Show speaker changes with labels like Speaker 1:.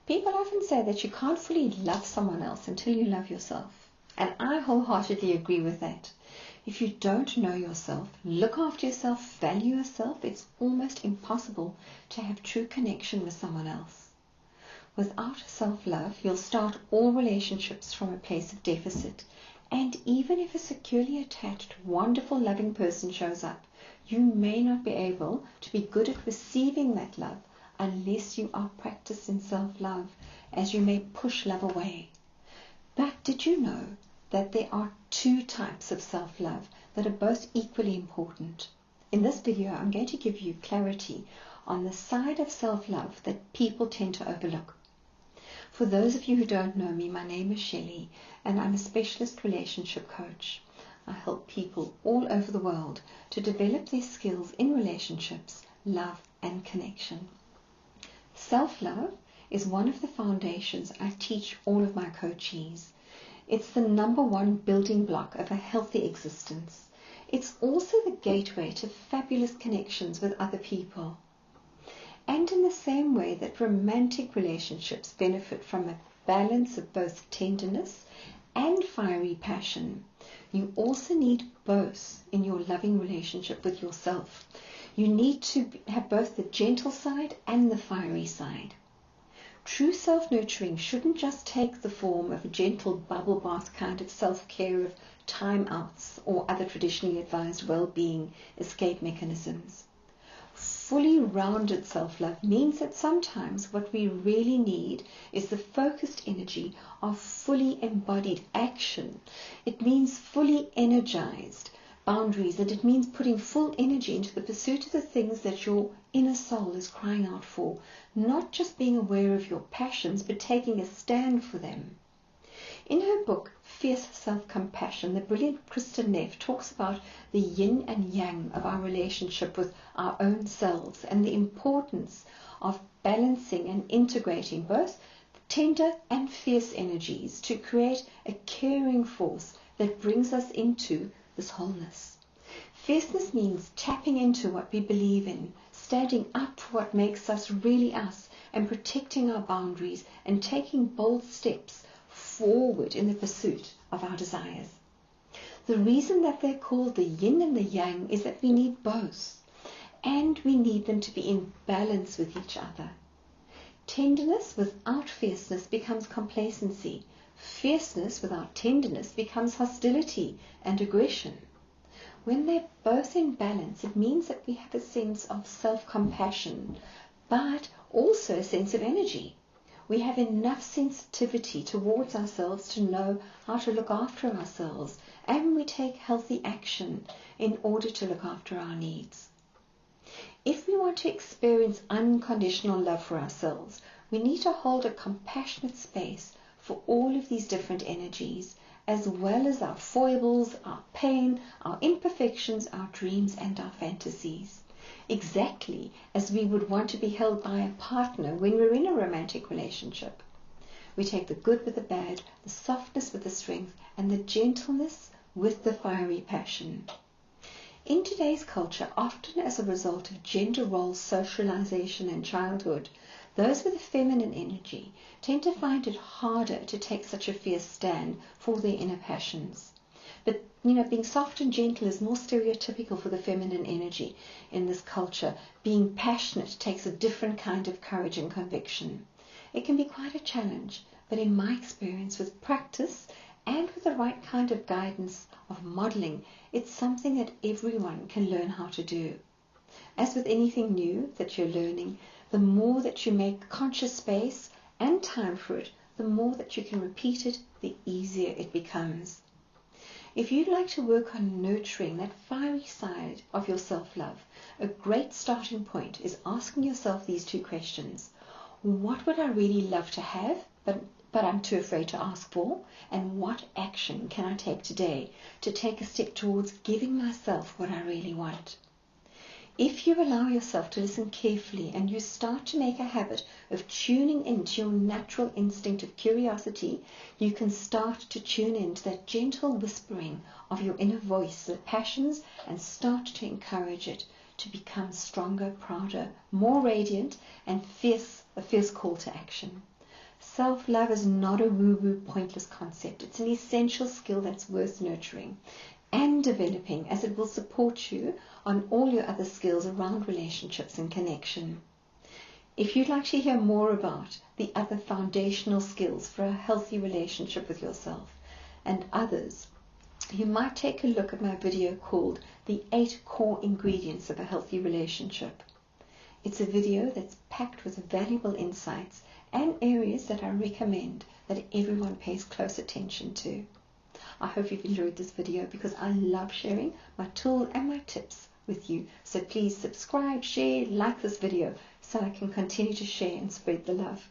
Speaker 1: People often say that you can't fully love someone else until you love yourself. And I wholeheartedly agree with that. If you don't know yourself, look after yourself, value yourself, it's almost impossible to have true connection with someone else. Without self-love, you'll start all relationships from a place of deficit. And even if a securely attached, wonderful, loving person shows up, you may not be able to be good at receiving that love unless you are practicing self-love, as you may push love away. But did you know that there are two types of self-love that are both equally important? In this video, I'm going to give you clarity on the side of self-love that people tend to overlook. For those of you who don't know me, my name is Shelley, and I'm a specialist relationship coach. I help people all over the world to develop their skills in relationships, love, and connection. Self-love is one of the foundations I teach all of my coachees. It's the number one building block of a healthy existence. It's also the gateway to fabulous connections with other people. And in the same way that romantic relationships benefit from a balance of both tenderness and fiery passion, you also need both in your loving relationship with yourself. You need to have both the gentle side and the fiery side. True self-nurturing shouldn't just take the form of a gentle bubble bath kind of self-care of time-outs or other traditionally advised well-being escape mechanisms. Fully rounded self-love means that sometimes what we really need is the focused energy of fully embodied action. It means fully energized boundaries, and it means putting full energy into the pursuit of the things that your inner soul is crying out for, not just being aware of your passions, but taking a stand for them. In her book, Fierce Self-Compassion, the brilliant Kristen Neff talks about the yin and yang of our relationship with our own selves and the importance of balancing and integrating both tender and fierce energies to create a caring force that brings us into this wholeness. Fierceness means tapping into what we believe in, standing up for what makes us really us, and protecting our boundaries and taking bold steps forward in the pursuit of our desires. The reason that they're called the yin and the yang is that we need both, and we need them to be in balance with each other. Tenderness without fierceness becomes complacency. Fierceness without tenderness becomes hostility and aggression. When they're both in balance, it means that we have a sense of self-compassion, but also a sense of energy. We have enough sensitivity towards ourselves to know how to look after ourselves, and we take healthy action in order to look after our needs. If we want to experience unconditional love for ourselves, we need to hold a compassionate space for all of these different energies, as well as our foibles, our pain, our imperfections, our dreams, and our fantasies. Exactly as we would want to be held by a partner when we're in a romantic relationship. We take the good with the bad, the softness with the strength, and the gentleness with the fiery passion. In today's culture, often as a result of gender role socialization in childhood, those with a feminine energy tend to find it harder to take such a fierce stand for their inner passions. But, being soft and gentle is more stereotypical for the feminine energy in this culture. Being passionate takes a different kind of courage and conviction. It can be quite a challenge, but in my experience, with practice and with the right kind of guidance of modeling, it's something that everyone can learn how to do. As with anything new that you're learning, the more that you make conscious space and time for it, the more that you can repeat it, the easier it becomes. If you'd like to work on nurturing that fiery side of your self-love, a great starting point is asking yourself these two questions. What would I really love to have, but I'm too afraid to ask for? And what action can I take today to take a step towards giving myself what I really want? If you allow yourself to listen carefully and you start to make a habit of tuning into your natural instinct of curiosity, you can start to tune into that gentle whispering of your inner voice, the passions, and start to encourage it to become stronger, prouder, more radiant, and a fierce call to action. Self-love is not a woo-woo, pointless concept. It's an essential skill that's worth nurturing and developing, as it will support you on all your other skills around relationships and connection. If you'd like to hear more about the other foundational skills for a healthy relationship with yourself and others, you might take a look at my video called The 8 Core Ingredients of a Healthy Relationship. It's a video that's packed with valuable insights and areas that I recommend that everyone pays close attention to. I hope you've enjoyed this video, because I love sharing my tools and my tips with you. So please subscribe, share, like this video so I can continue to share and spread the love.